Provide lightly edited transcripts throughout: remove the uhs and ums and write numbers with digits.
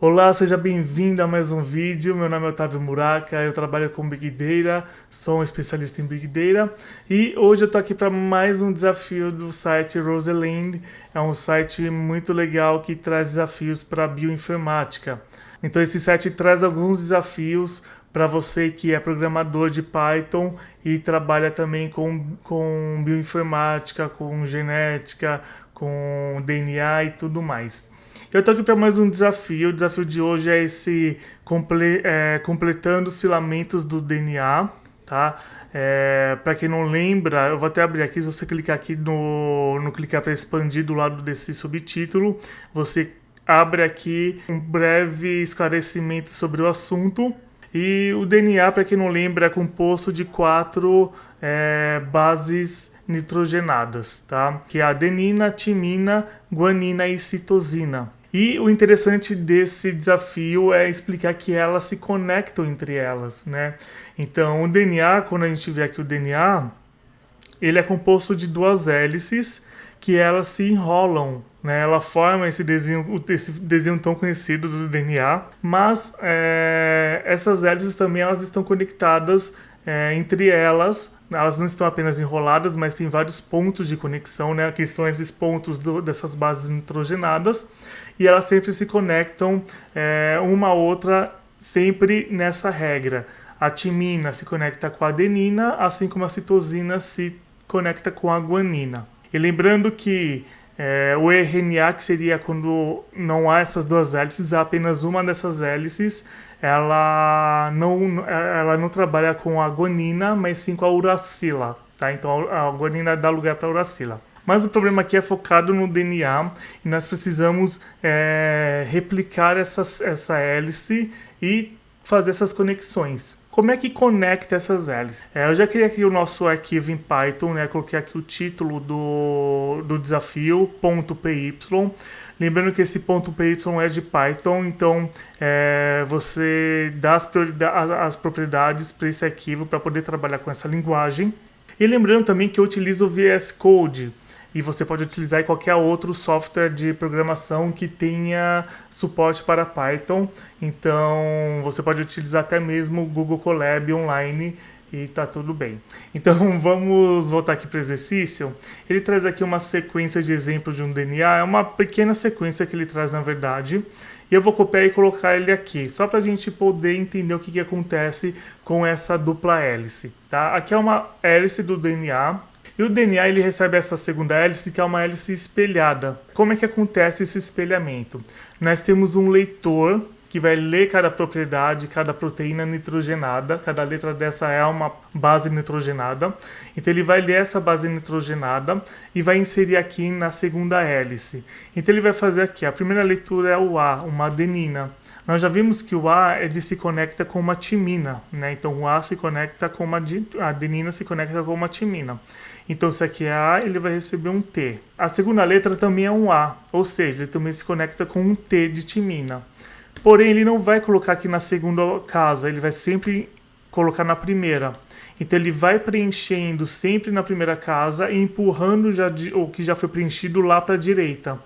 Olá, seja bem-vindo a mais um vídeo. Meu nome é Otávio Muraca, eu trabalho com Big Data, sou um especialista em Big Data e hoje eu estou aqui para mais um desafio do site Roseland. É um site muito legal que traz desafios para bioinformática. Então esse site traz alguns desafios para você que é programador de Python e trabalha também com bioinformática, com genética, com DNA e tudo mais. Eu tô aqui para mais um desafio. O desafio de hoje é esse completando os filamentos do DNA, tá? Para quem não lembra, eu vou até abrir aqui. Se você clicar aqui no clicar para expandir do lado desse subtítulo, você abre aqui um breve esclarecimento sobre o assunto. E o DNA, para quem não lembra, é composto de quatro bases nitrogenadas, tá? Que é a adenina, timina, guanina e citosina. E o interessante desse desafio é explicar que elas se conectam entre elas, né? Então, o DNA, quando a gente vê aqui o DNA, ele é composto de duas hélices que elas se enrolam, né? Ela forma esse desenho tão conhecido do DNA, mas essas hélices também elas estão conectadas entre elas. Elas não estão apenas enroladas, mas tem vários pontos de conexão, né? Que são esses pontos dessas bases nitrogenadas, e elas sempre se conectam uma a outra, sempre nessa regra. A timina se conecta com a adenina, assim como a citosina se conecta com a guanina. E lembrando que o RNA, que seria quando não há essas duas hélices, há apenas uma dessas hélices, ela não trabalha com a guanina, mas sim com a uracila, tá? Então a guanina dá lugar para a uracila. Mas o problema aqui é focado no DNA e nós precisamos replicar essa hélice e fazer essas conexões. Como é que conecta essas hélices? Eu já criei aqui o nosso arquivo em Python, né? Coloquei aqui o título do desafio, .py. Lembrando que esse .py é de Python, então você dá as propriedades para esse arquivo para poder trabalhar com essa linguagem. E lembrando também que eu utilizo o VS Code, e você pode utilizar qualquer outro software de programação que tenha suporte para Python. Então você pode utilizar até mesmo o Google Colab online e tá tudo bem. Então vamos voltar aqui para o exercício. Ele traz aqui uma sequência de exemplos de um DNA, é uma pequena sequência que ele traz na verdade. E eu vou copiar e colocar ele aqui, só para a gente poder entender o que acontece com essa dupla hélice. Tá? Aqui é uma hélice do DNA. E o DNA ele recebe essa segunda hélice, que é uma hélice espelhada. Como é que acontece esse espelhamento? Nós temos um leitor que vai ler cada propriedade, cada proteína nitrogenada. Cada letra dessa é uma base nitrogenada. Então ele vai ler essa base nitrogenada e vai inserir aqui na segunda hélice. Então ele vai fazer aqui, a primeira leitura é o A, uma adenina. Nós já vimos que o A ele se conecta com uma timina, né? Então o A se conecta com a adenina se conecta com uma timina. Então se aqui é A, ele vai receber um T. A segunda letra também é um A, ou seja, ele também se conecta com um T de timina. Porém, ele não vai colocar aqui na segunda casa, ele vai sempre colocar na primeira. Então ele vai preenchendo sempre na primeira casa e empurrando o que já foi preenchido lá para a direita.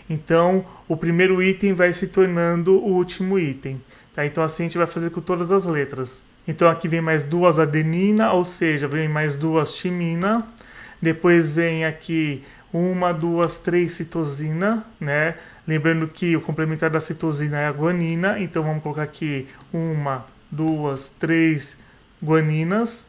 Então, o primeiro item vai se tornando o último item. Tá? Então, assim a gente vai fazer com todas as letras. Então, aqui vem mais duas adenina, ou seja, vem mais duas timina. Depois vem aqui uma, duas, três citosina, né? Lembrando que o complementar da citosina é a guanina. Então, vamos colocar aqui uma, duas, três guaninas.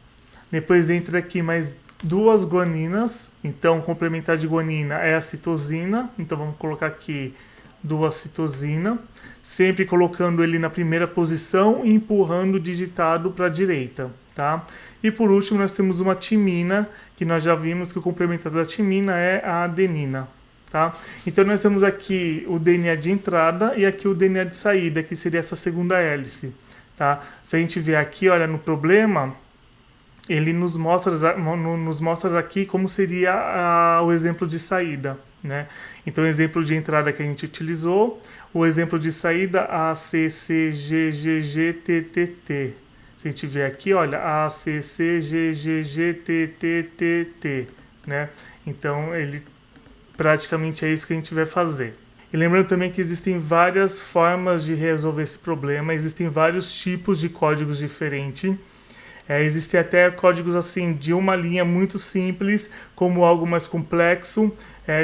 Depois entra aqui mais duas guaninas, então o complementar de guanina é a citosina, então vamos colocar aqui duas citosina, sempre colocando ele na primeira posição e empurrando o digitado para a direita, tá? E por último nós temos uma timina, que nós já vimos que o complementar da timina é a adenina, tá? Então nós temos aqui o DNA de entrada e aqui o DNA de saída, que seria essa segunda hélice, tá? Se a gente ver aqui, olha, no problema, ele nos mostra aqui como seria o exemplo de saída, né? Então, o exemplo de entrada que a gente utilizou, o exemplo de saída A, C, C, G, G, G, T, T, T. Se a gente ver aqui, olha, A, C, C, G, G, G, T, T, T, T, né? Então, ele praticamente é isso que a gente vai fazer. E lembrando também que existem várias formas de resolver esse problema, existem vários tipos de códigos diferentes. Existem até códigos assim de uma linha muito simples, como algo mais complexo.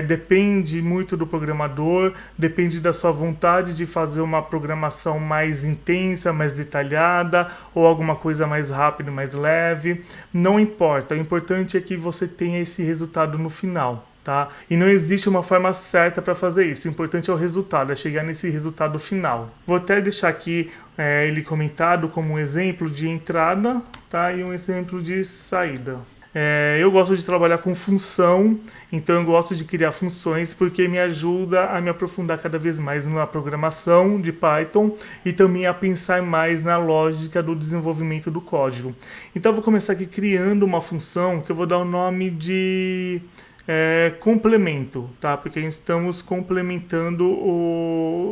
Depende muito do programador, depende da sua vontade de fazer uma programação mais intensa, mais detalhada, ou alguma coisa mais rápida, mais leve. Não importa, o importante é que você tenha esse resultado no final. Tá? E não existe uma forma certa para fazer isso. O importante é o resultado, é chegar nesse resultado final. Vou até deixar aqui ele comentado como um exemplo de entrada, tá? E um exemplo de saída. Eu gosto de trabalhar com função, então eu gosto de criar funções porque me ajuda a me aprofundar cada vez mais na programação de Python e também a pensar mais na lógica do desenvolvimento do código. Então eu vou começar aqui criando uma função que eu vou dar o nome de complemento, tá? Porque estamos complementando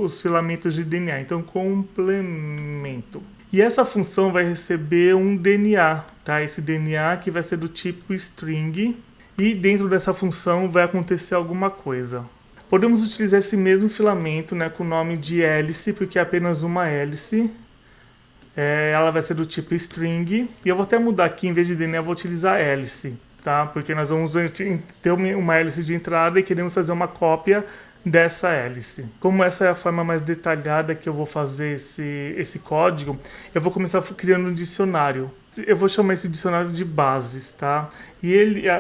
os filamentos de DNA. Então, complemento. E essa função vai receber um DNA, tá? Esse DNA que vai ser do tipo string. E dentro dessa função vai acontecer alguma coisa. Podemos utilizar esse mesmo filamento, né, com o nome de hélice, porque é apenas uma hélice. Ela vai ser do tipo string. E eu vou até mudar aqui, em vez de DNA, eu vou utilizar hélice. Tá? Porque nós vamos ter uma hélice de entrada e queremos fazer uma cópia dessa hélice. Como essa é a forma mais detalhada que eu vou fazer esse código, eu vou começar criando um dicionário. Eu vou chamar esse dicionário de bases, tá? E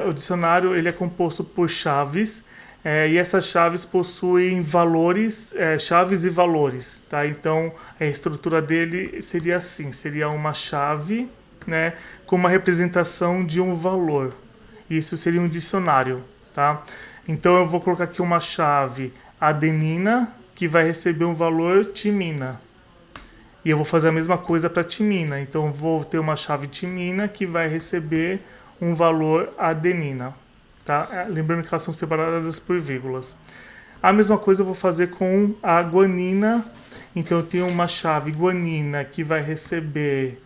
o dicionário ele é composto por chaves, e essas chaves possuem valores, chaves e valores, tá? Então a estrutura dele seria assim, seria uma chave, né, com uma representação de um valor. Isso seria um dicionário, tá? Então eu vou colocar aqui uma chave adenina que vai receber um valor timina. E eu vou fazer a mesma coisa para timina. Então eu vou ter uma chave timina que vai receber um valor adenina, tá? Lembrando que elas são separadas por vírgulas. A mesma coisa eu vou fazer com a guanina. Então eu tenho uma chave guanina que vai receber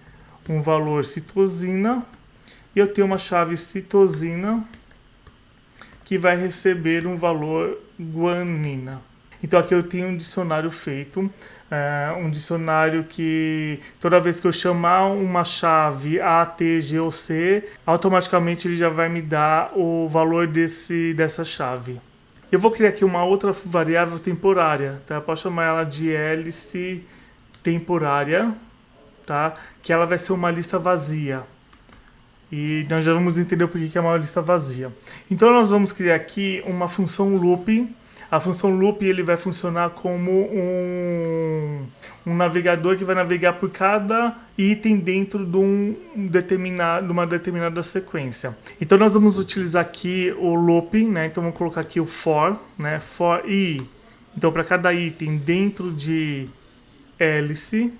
um valor citosina. E eu tenho uma chave citosina que vai receber um valor guanina. Então aqui eu tenho um dicionário feito, um dicionário que toda vez que eu chamar uma chave A, T, G ou C, automaticamente ele já vai me dar o valor dessa chave. Eu vou criar aqui uma outra variável temporária, tá? Eu posso chamar ela de hélice temporária, tá? Que ela vai ser uma lista vazia. E nós já vamos entender o porquê que é uma lista vazia. Então nós vamos criar aqui uma função loop. A função loop ele vai funcionar como um navegador que vai navegar por cada item dentro de uma determinada sequência. Então nós vamos utilizar aqui o loop, né? Então vamos colocar aqui o for, né? For i. Então para cada item dentro de hélice,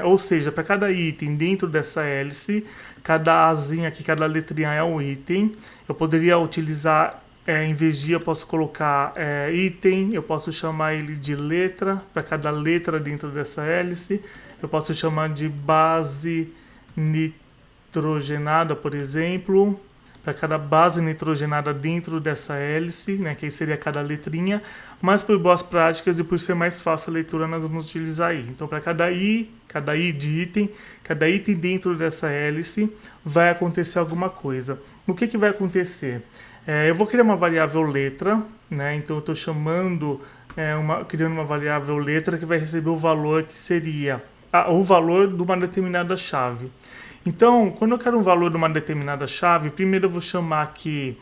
ou seja, para cada item dentro dessa hélice, cada azinha aqui, cada letrinha é um item. Eu poderia utilizar, em vez de eu posso colocar item, eu posso chamar ele de letra, para cada letra dentro dessa hélice. Eu posso chamar de base nitrogenada, por exemplo, para cada base nitrogenada dentro dessa hélice, né, que aí seria cada letrinha. Mas por boas práticas e por ser mais fácil a leitura, nós vamos utilizar i. Então, para cada i de item, cada item dentro dessa hélice, vai acontecer alguma coisa. O que vai acontecer? Eu vou criar uma variável letra, né? Então eu estou criando uma variável letra que vai receber o valor que seria o valor de uma determinada chave. Então, quando eu quero um valor de uma determinada chave, primeiro eu vou chamar aqui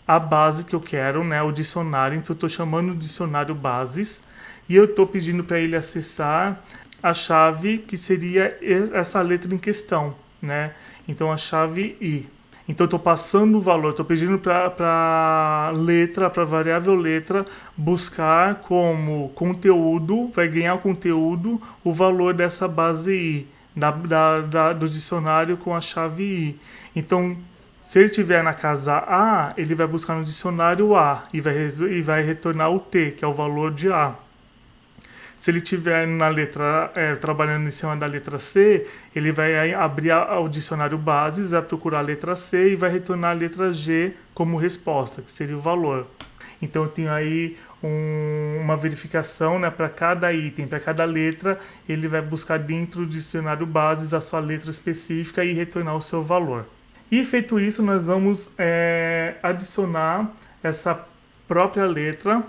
a base que eu quero, né? O dicionário. Então eu estou chamando o dicionário bases e eu estou pedindo para ele acessar a chave que seria essa letra em questão, né? Então a chave i. Então eu estou passando o valor, estou pedindo para a variável letra, buscar como conteúdo, vai ganhar o conteúdo, o valor dessa base i, do dicionário com a chave i. Então, se ele estiver na casa A, ele vai buscar no dicionário A e vai retornar o T, que é o valor de A. Se ele estiver na letra, trabalhando em cima da letra C, ele vai abrir o dicionário bases, vai procurar a letra C e vai retornar a letra G como resposta, que seria o valor. Então eu tenho aí uma verificação, né, para cada item, para cada letra, ele vai buscar dentro do dicionário bases a sua letra específica e retornar o seu valor. E feito isso, nós vamos adicionar essa própria letra.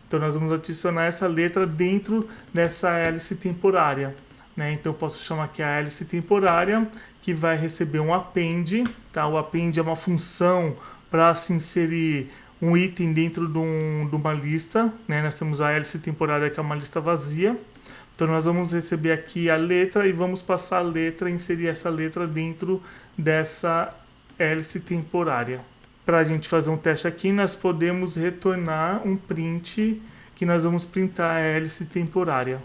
Então nós vamos adicionar essa letra dentro dessa hélice temporária, né? Então eu posso chamar aqui a hélice temporária, que vai receber um append, tá? O append é uma função para se inserir um item dentro de uma lista, né? Nós temos a hélice temporária, que é uma lista vazia. Então nós vamos receber aqui a letra e vamos passar a letra, inserir essa letra dentro dessa hélice temporária. Para a gente fazer um teste aqui, nós podemos retornar um print, que nós vamos printar a hélice temporária,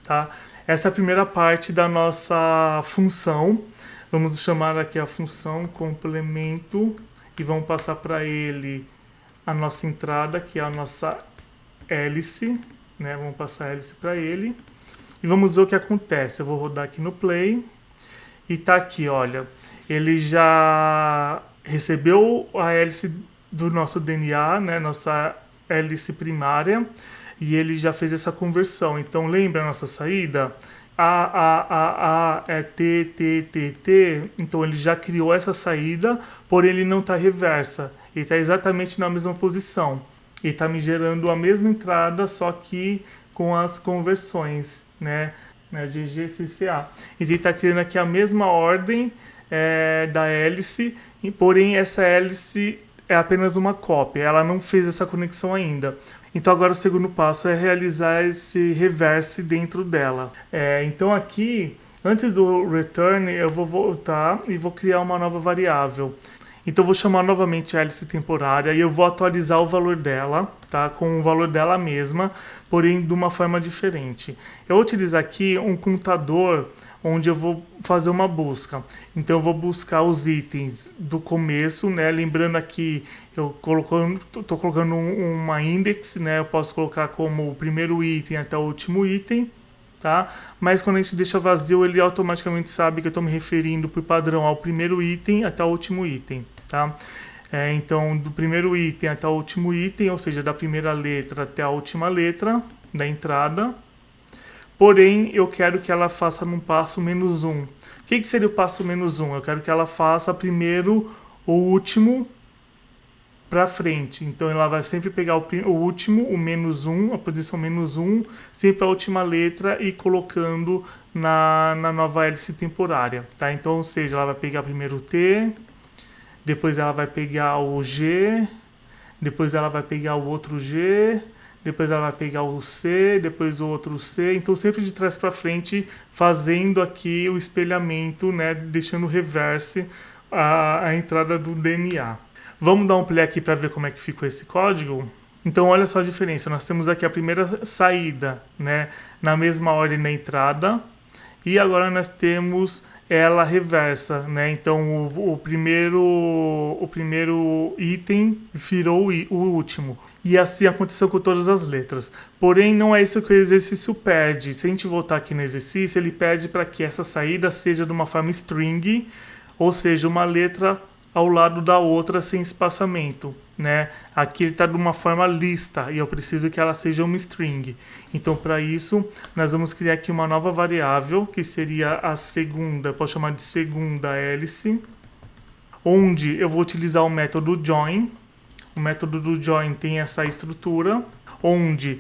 tá? Essa é a primeira parte da nossa função. Vamos chamar aqui a função complemento e vamos passar para ele a nossa entrada, que é a nossa hélice, né? Vamos passar a hélice para ele e vamos ver o que acontece. Eu vou rodar aqui no play e tá aqui, olha, ele já recebeu a hélice do nosso DNA, né? Nossa hélice primária, e ele já fez essa conversão. Então lembra a nossa saída? A é T, T, T, T. Então ele já criou essa saída, porém ele não está reversa. Ele está exatamente na mesma posição. Ele está me gerando a mesma entrada, só que com as conversões, né? GG, CCA. E ele está criando aqui a mesma ordem da hélice, porém essa hélice é apenas uma cópia. Ela não fez essa conexão ainda. Então agora o segundo passo é realizar esse reverse dentro dela. Então aqui, antes do return, eu vou voltar e vou criar uma nova variável. Então eu vou chamar novamente a hélice temporária e eu vou atualizar o valor dela, tá? Com o valor dela mesma, porém de uma forma diferente. Eu vou utilizar aqui um contador onde eu vou fazer uma busca. Então eu vou buscar os itens do começo, né? Lembrando aqui, eu estou colocando uma index, né? Eu posso colocar como o primeiro item até o último item, tá? Mas quando a gente deixa vazio, ele automaticamente sabe que eu estou me referindo por padrão ao primeiro item até o último item, tá? Então, do primeiro item até o último item, ou seja, da primeira letra até a última letra da entrada. Porém, eu quero que ela faça num passo menos 1. O que seria o passo menos 1? Eu quero que ela faça primeiro o último para frente. Então, ela vai sempre pegar o último, o menos 1, a posição menos 1, sempre a última letra e colocando na nova hélice temporária, tá? Então, ou seja, ela vai pegar primeiro o T, depois ela vai pegar o G, depois ela vai pegar o outro G, depois ela vai pegar o C, depois o outro C, então sempre de trás para frente, fazendo aqui o espelhamento, né, deixando o reverse a entrada do DNA. Vamos dar um play aqui para ver como é que ficou esse código? Então olha só a diferença, nós temos aqui a primeira saída, né, na mesma ordem da entrada, e agora nós temos ela reversa, né? Então o primeiro item virou o último. E assim aconteceu com todas as letras. Porém, não é isso que o exercício pede. Se a gente voltar aqui no exercício, ele pede para que essa saída seja de uma forma string, ou seja, uma letra ao lado da outra sem espaçamento, né? Aqui ele está de uma forma lista e eu preciso que ela seja uma string. Então, para isso, nós vamos criar aqui uma nova variável, que seria a segunda, posso chamar de segunda hélice, onde eu vou utilizar o método join. O método do join tem essa estrutura, onde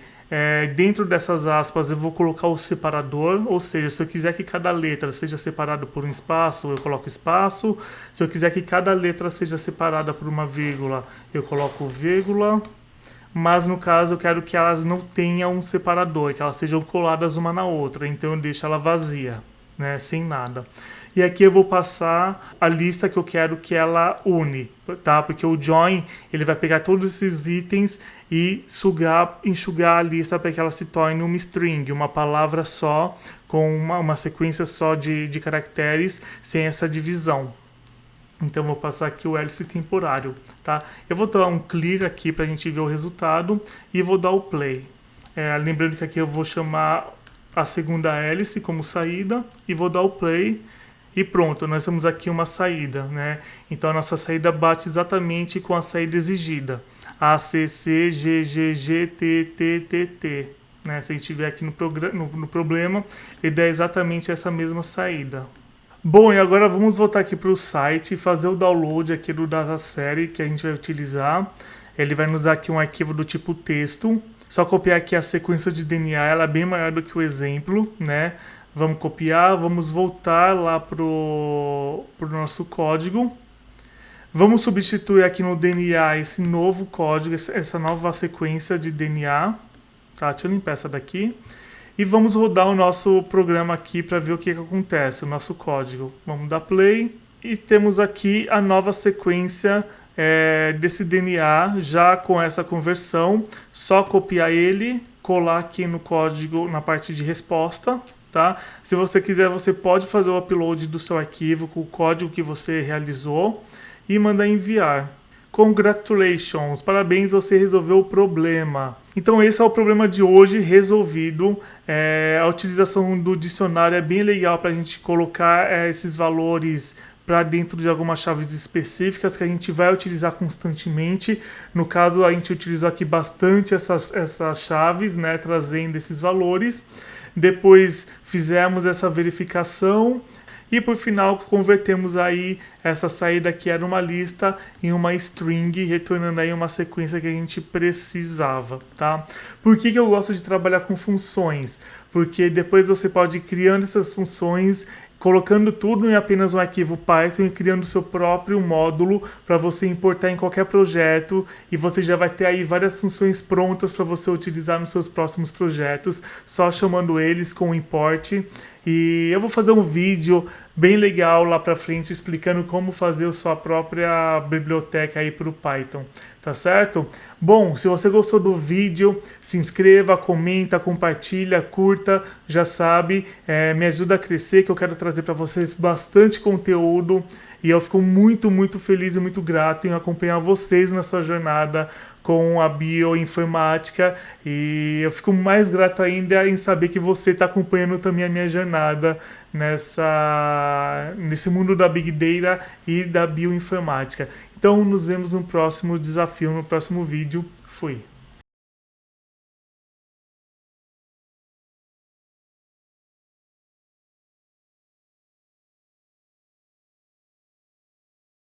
dentro dessas aspas eu vou colocar o separador, ou seja, se eu quiser que cada letra seja separada por um espaço, eu coloco espaço. Se eu quiser que cada letra seja separada por uma vírgula, eu coloco vírgula. Mas no caso eu quero que elas não tenham um separador, que elas sejam coladas uma na outra, então eu deixo ela vazia, né, sem nada. E aqui eu vou passar a lista que eu quero que ela une, tá? Porque o join, ele vai pegar todos esses itens e enxugar a lista para que ela se torne uma string, uma palavra só, com uma sequência só de caracteres, sem essa divisão. Então vou passar aqui o hélice temporário, tá? Eu vou dar um clear aqui para a gente ver o resultado e vou dar o play. Lembrando que aqui eu vou chamar a segunda hélice como saída e vou dar o play. e pronto, nós temos aqui uma saída, né? Então a nossa saída bate exatamente com a saída exigida, ACCGGGTTTT, né? Se a gente estiver aqui no problema, ele dá exatamente essa mesma saída. Bom, e agora vamos voltar aqui para o site e fazer o download aqui do dataset que a gente vai utilizar. Ele vai nos dar aqui um arquivo do tipo texto. Só copiar aqui a sequência de DNA, ela é bem maior do que o exemplo, né? Vamos copiar, vamos voltar lá pro nosso código. Vamos substituir aqui no DNA esse novo código, essa nova sequência de DNA. Tá, deixa eu limpar essa daqui. E vamos rodar o nosso programa aqui para ver o que acontece, o nosso código. Vamos dar play e temos aqui a nova sequência desse DNA já com essa conversão. Só copiar ele, colar aqui no código na parte de resposta. Tá? Se você quiser, você pode fazer o upload do seu arquivo com o código que você realizou e mandar enviar. Congratulations, parabéns, você resolveu o problema. Então esse é o problema de hoje resolvido. A utilização do dicionário é bem legal para a gente colocar esses valores para dentro de algumas chaves específicas que a gente vai utilizar constantemente. No caso, a gente utilizou aqui bastante essas chaves, né, trazendo esses valores. Depois fizemos essa verificação. E por final convertemos aí essa saída que era uma lista em uma string, retornando aí uma sequência que a gente precisava, tá? Por que eu gosto de trabalhar com funções? Porque depois você pode ir criando essas funções, colocando tudo em apenas um arquivo Python e criando seu próprio módulo para você importar em qualquer projeto, e você já vai ter aí várias funções prontas para você utilizar nos seus próximos projetos, só chamando eles com o import. E eu vou fazer um vídeo bem legal lá pra frente explicando como fazer a sua própria biblioteca aí pro Python, tá certo? Bom, se você gostou do vídeo, se inscreva, comenta, compartilha, curta, já sabe, me ajuda a crescer, que eu quero trazer para vocês bastante conteúdo, e eu fico muito feliz e muito grato em acompanhar vocês na sua jornada com a bioinformática, e eu fico mais grato ainda em saber que você está acompanhando também a minha jornada nesse mundo da Big Data e da bioinformática. Então nos vemos no próximo desafio, no próximo vídeo. Fui!